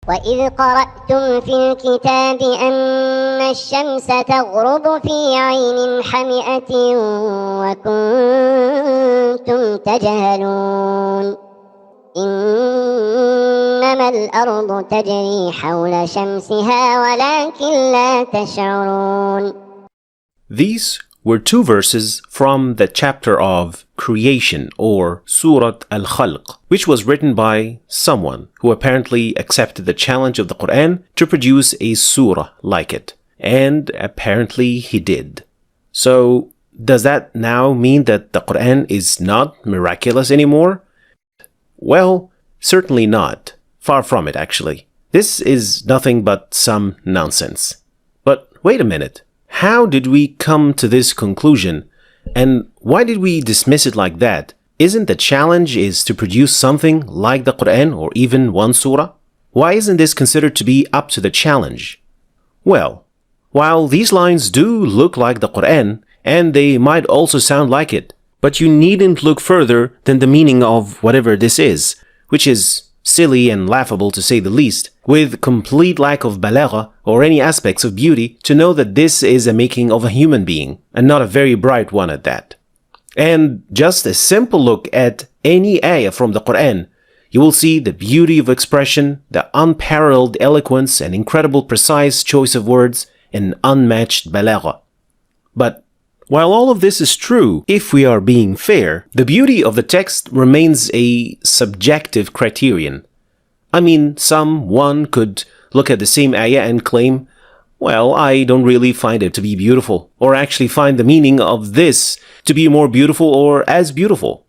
وإذ قرأتم في الكتاب أن الشمس تغرب في عين حمئة وكنتم تجهلون إنما الأرض تجري حول شمسها ولكن لا تشعرون. These were two verses from the chapter of creation, or Surah Al-Khalq, which was written by someone who apparently accepted the challenge of the Quran to produce a surah like it. And apparently he did. So, does that now mean that the Quran is not miraculous anymore? Well, certainly not. Far from it, actually. This is nothing but some nonsense. But wait a minute. How did we come to this conclusion? And why did we dismiss it like that? Isn't the challenge is to produce something like the Quran or even one surah? Why isn't this considered to be up to the challenge? Well, while these lines do look like the Quran, and they might also sound like it, but you needn't look further than the meaning of whatever this is, which is silly and laughable to say the least, with complete lack of balagha or any aspects of beauty to know that this is a making of a human being, and not a very bright one at that. And just a simple look at any ayah from the Quran, you will see the beauty of expression, the unparalleled eloquence and incredible precise choice of words, and unmatched balagha. But while all of this is true, if we are being fair, the beauty of the text remains a subjective criterion. I mean, someone could look at the same ayah and claim, well, I don't really find it to be beautiful, or actually find the meaning of this to be more beautiful or as beautiful.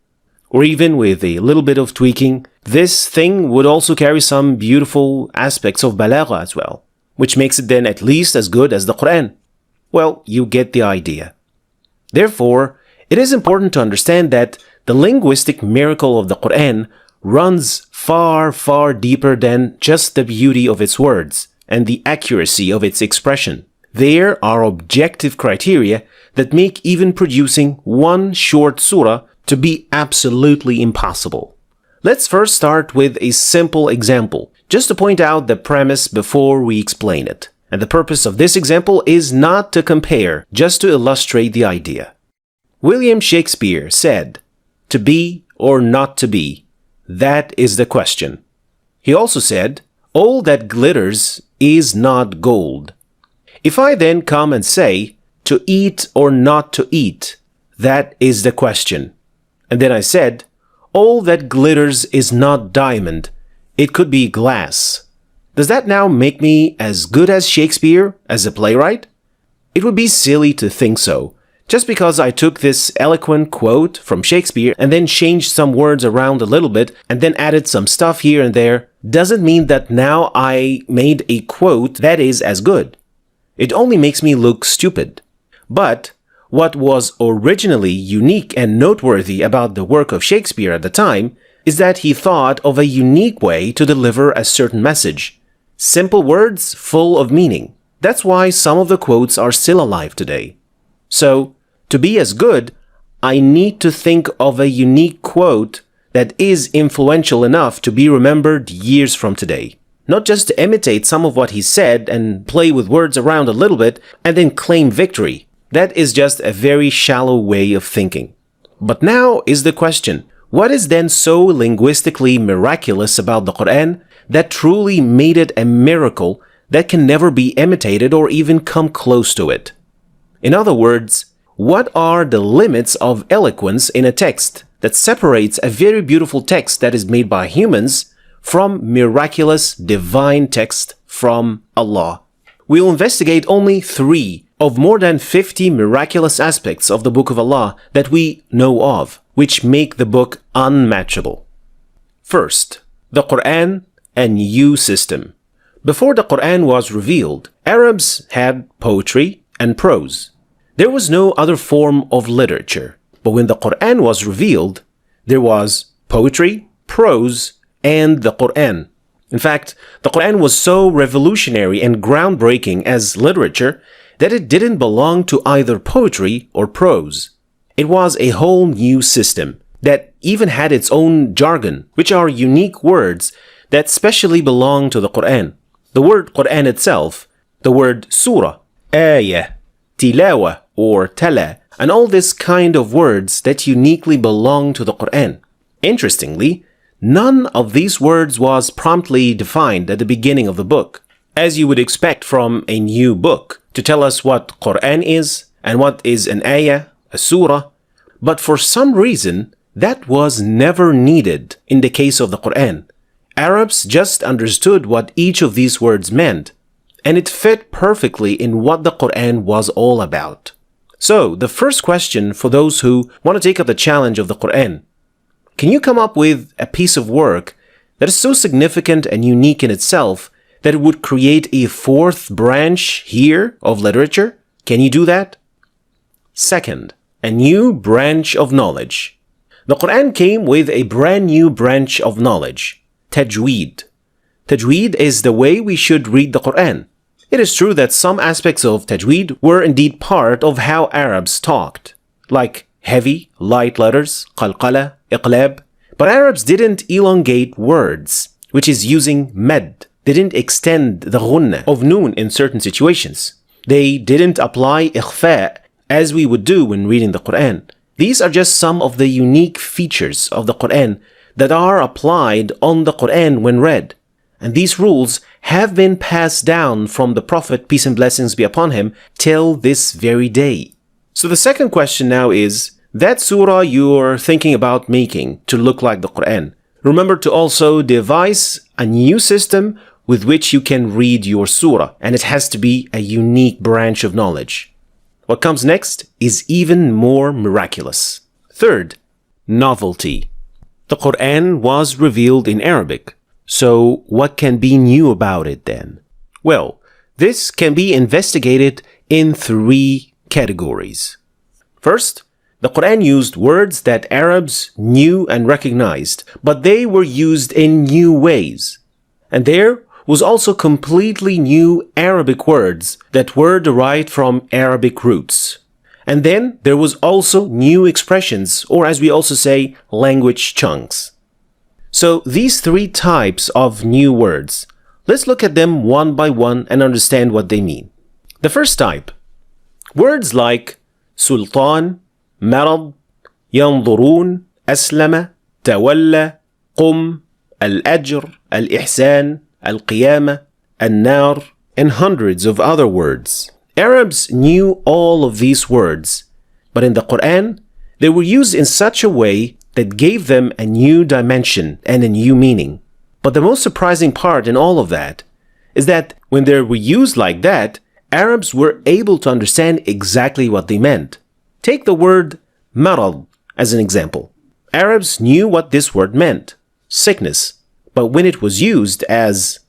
Or even with a little bit of tweaking, this thing would also carry some beautiful aspects of balagha as well, which makes it then at least as good as the Quran. Well, you get the idea. Therefore, it is important to understand that the linguistic miracle of the Quran runs far, far deeper than just the beauty of its words and the accuracy of its expression. There are objective criteria that make even producing one short surah to be absolutely impossible. Let's first start with a simple example, just to point out the premise before we explain it. And the purpose of this example is not to compare, just to illustrate the idea. William Shakespeare said, "To be or not to be, that is the question." He also said, "All that glitters is not gold." If I then come and say, "To eat or not to eat, that is the question," and then I said, "All that glitters is not diamond, it could be glass," does that now make me as good as Shakespeare, as a playwright? It would be silly to think so. Just because I took this eloquent quote from Shakespeare and then changed some words around a little bit and then added some stuff here and there, doesn't mean that now I made a quote that is as good. It only makes me look stupid. But what was originally unique and noteworthy about the work of Shakespeare at the time is that he thought of a unique way to deliver a certain message. Simple words full of meaning. That's why some of the quotes are still alive today. So, to be as good, I need to think of a unique quote that is influential enough to be remembered years from today. Not just to imitate some of what he said and play with words around a little bit and then claim victory. That is just a very shallow way of thinking. But now is the question, what is then so linguistically miraculous about the Quran that truly made it a miracle that can never be imitated or even come close to it? In other words, what are the limits of eloquence in a text that separates a very beautiful text that is made by humans from miraculous divine text from Allah? We'll investigate only 3 of more than 50 miraculous aspects of the Book of Allah that we know of, which make the book unmatchable. First, the Quran, a new system. Before the Quran was revealed, Arabs had poetry and prose. There was no other form of literature. But when the Quran was revealed, there was poetry, prose, and the Quran. In fact, the Quran was so revolutionary and groundbreaking as literature that it didn't belong to either poetry or prose. It was a whole new system that even had its own jargon, which are unique words that specially belong to the Quran. The word Quran itself, the word surah, ayah, tilawa or tala, and all this kind of words that uniquely belong to the Quran. Interestingly, none of these words was promptly defined at the beginning of the book, as you would expect from a new book, to tell us what Quran is and what is an ayah, a surah. But for some reason, that was never needed in the case of the Quran. Arabs just understood what each of these words meant, and it fit perfectly in what the Quran was all about. So, the first question for those who want to take up the challenge of the Quran: can you come up with a piece of work that is so significant and unique in itself that it would create a fourth branch here of literature? Can you do that? Second, a new branch of knowledge. The Quran came with a brand new branch of knowledge, tajweed. Tajweed is the way we should read the Quran. It is true that some aspects of tajweed were indeed part of how Arabs talked, like heavy, light letters, qalqala, iqlab. But Arabs didn't elongate words, which is using med. They didn't extend the ghunna of noon in certain situations. They didn't apply ikhfa as we would do when reading the Quran. These are just some of the unique features of the Quran that are applied on the Quran when read. And these rules have been passed down from the Prophet, peace and blessings be upon him, till this very day. So the second question now is, that surah you're thinking about making to look like the Quran, remember to also devise a new system with which you can read your surah, and it has to be a unique branch of knowledge. What comes next is even more miraculous. Third, novelty. The Quran was revealed in Arabic. So what can be new about it then? Well, this can be investigated in three categories. First, the Quran used words that Arabs knew and recognized, but they were used in new ways. And there was also completely new Arabic words that were derived from Arabic roots. And then there was also new expressions, or as we also say, language chunks. So these three types of new words, let's look at them one by one and understand what they mean. The first type, words like sultan, marad, yanzurun, aslama, tawalla, qum, al-ajr, al-ihsan, al-qiyamah, al-nar, and hundreds of other words. Arabs knew all of these words, but in the Quran, they were used in such a way that gave them a new dimension and a new meaning. But the most surprising part in all of that is that when they were used like that, Arabs were able to understand exactly what they meant. Take the word marad as an example. Arabs knew what this word meant, sickness, but when it was used as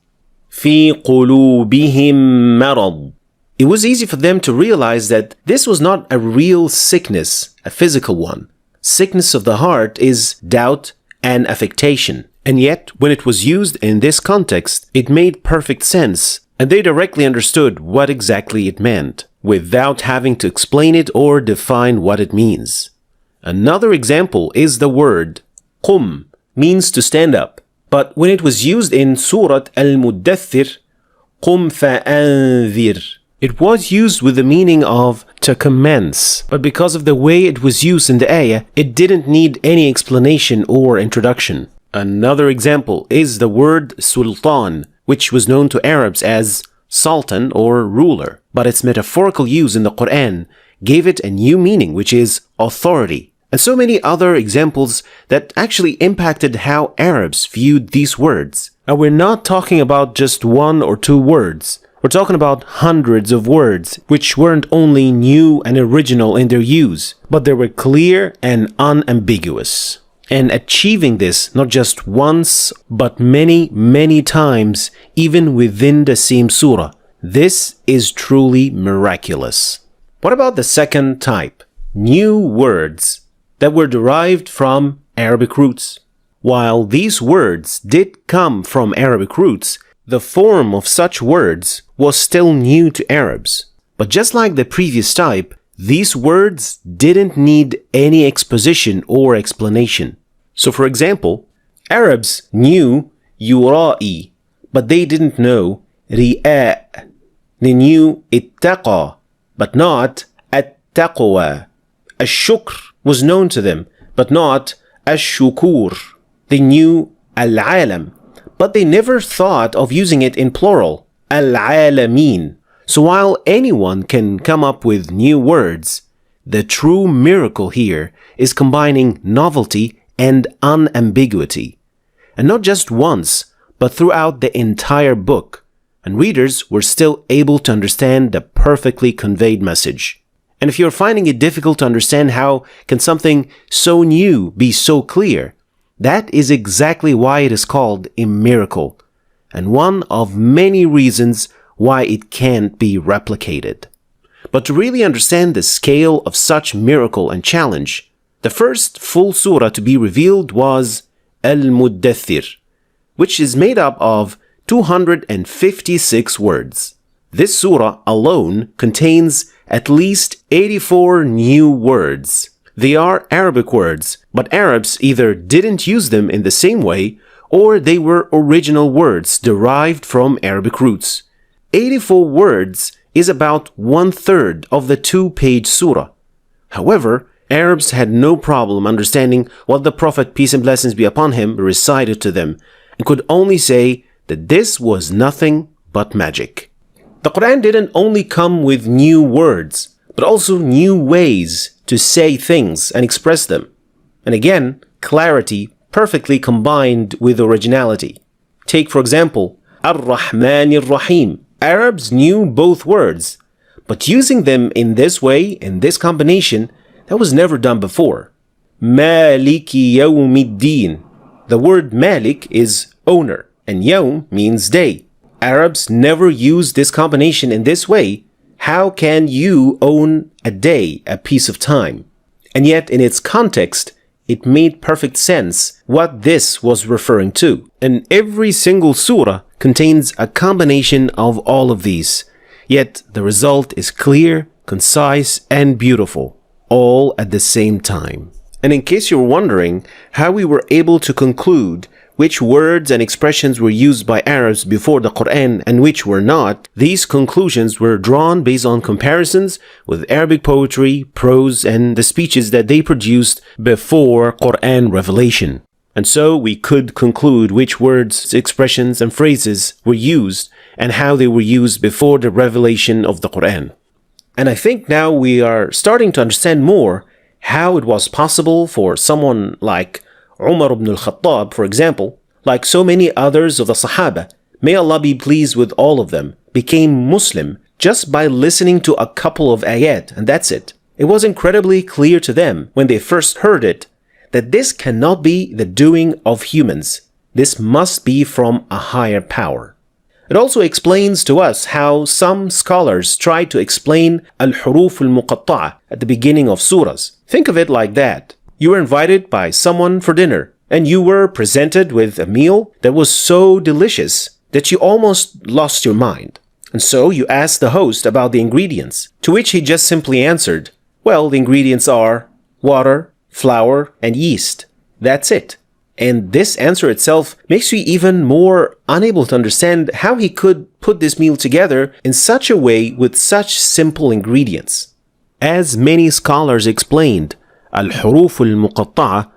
fi qulubihim marad, it was easy for them to realize that this was not a real sickness, a physical one. Sickness of the heart is doubt and affectation. And yet, when it was used in this context, it made perfect sense, and they directly understood what exactly it meant, without having to explain it or define what it means. Another example is the word qum, means to stand up. But when it was used in Surah Al-Muddathir, qum fa'anzir, it was used with the meaning of to commence, but because of the way it was used in the ayah, it didn't need any explanation or introduction. Another example is the word sultan, which was known to Arabs as sultan or ruler, but its metaphorical use in the Quran gave it a new meaning, which is authority. And so many other examples that actually impacted how Arabs viewed these words. And we're not talking about just one or two words. We're talking about hundreds of words, which weren't only new and original in their use, but they were clear and unambiguous. And achieving this not just once, but many, many times, even within the same surah. This is truly miraculous. What about the second type? New words that were derived from Arabic roots. While these words did come from Arabic roots, the form of such words was still new to Arabs. But just like the previous type, these words didn't need any exposition or explanation. So for example, Arabs knew يرائي, but they didn't know رئاء. They knew اتقى, but not التقوى. الشكر was known to them, but not الشكور. They knew العالم, but they never thought of using it in plural, العالمين. So while anyone can come up with new words, the true miracle here is combining novelty and unambiguity. And not just once, but throughout the entire book. And readers were still able to understand the perfectly conveyed message. And if you're finding it difficult to understand how can something so new be so clear, that is exactly why it is called a miracle, and one of many reasons why it can't be replicated. But to really understand the scale of such miracle and challenge, the first full surah to be revealed was Al-Muddathir, which is made up of 256 words. This surah alone contains at least 84 new words. They are Arabic words, but Arabs either didn't use them in the same way or they were original words derived from Arabic roots. 84 words is about 1/3 of the 2-page surah. However, Arabs had no problem understanding what the Prophet, peace and blessings be upon him, recited to them, and could only say that this was nothing but magic. The Quran didn't only come with new words, but also new ways to say things and express them. And again, clarity perfectly combined with originality. Take, for example, Ar-Rahman Ar-Rahim. Arabs knew both words, but using them in this way, in this combination, that was never done before. Maliki Yawmiddin. The word Malik is owner, and Yawm means day. Arabs never used this combination in this way. How can you own a day, a piece of time? And yet, in its context, it made perfect sense what this was referring to. And every single surah contains a combination of all of these. Yet, the result is clear, concise, and beautiful, all at the same time. And in case you're wondering how we were able to conclude which words and expressions were used by Arabs before the Quran and which were not, these conclusions were drawn based on comparisons with Arabic poetry, prose, and the speeches that they produced before Quran revelation. And so we could conclude which words, expressions, and phrases were used and how they were used before the revelation of the Quran. And I think now we are starting to understand more how it was possible for someone like Umar ibn al-Khattab, for example, like so many others of the Sahaba, may Allah be pleased with all of them, became Muslim just by listening to a couple of ayat, and that's it. It was incredibly clear to them when they first heard it that this cannot be the doing of humans. This must be from a higher power. It also explains to us how some scholars try to explain al-huruf al-muqatta'a at the beginning of surahs. Think of it like that. You were invited by someone for dinner, and you were presented with a meal that was so delicious that you almost lost your mind. And so you asked the host about the ingredients, to which he just simply answered, well, the ingredients are water, flour, and yeast. That's it. And this answer itself makes you even more unable to understand how he could put this meal together in such a way with such simple ingredients. As many scholars explained, al-huruf al-muqatta'a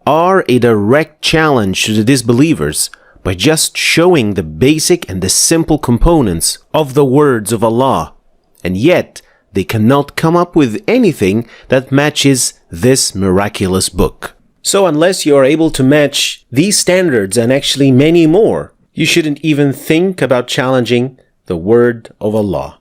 are a direct challenge to the disbelievers by just showing the basic and the simple components of the words of Allah. And yet, they cannot come up with anything that matches this miraculous book. So unless you are able to match these standards and actually many more, you shouldn't even think about challenging the word of Allah.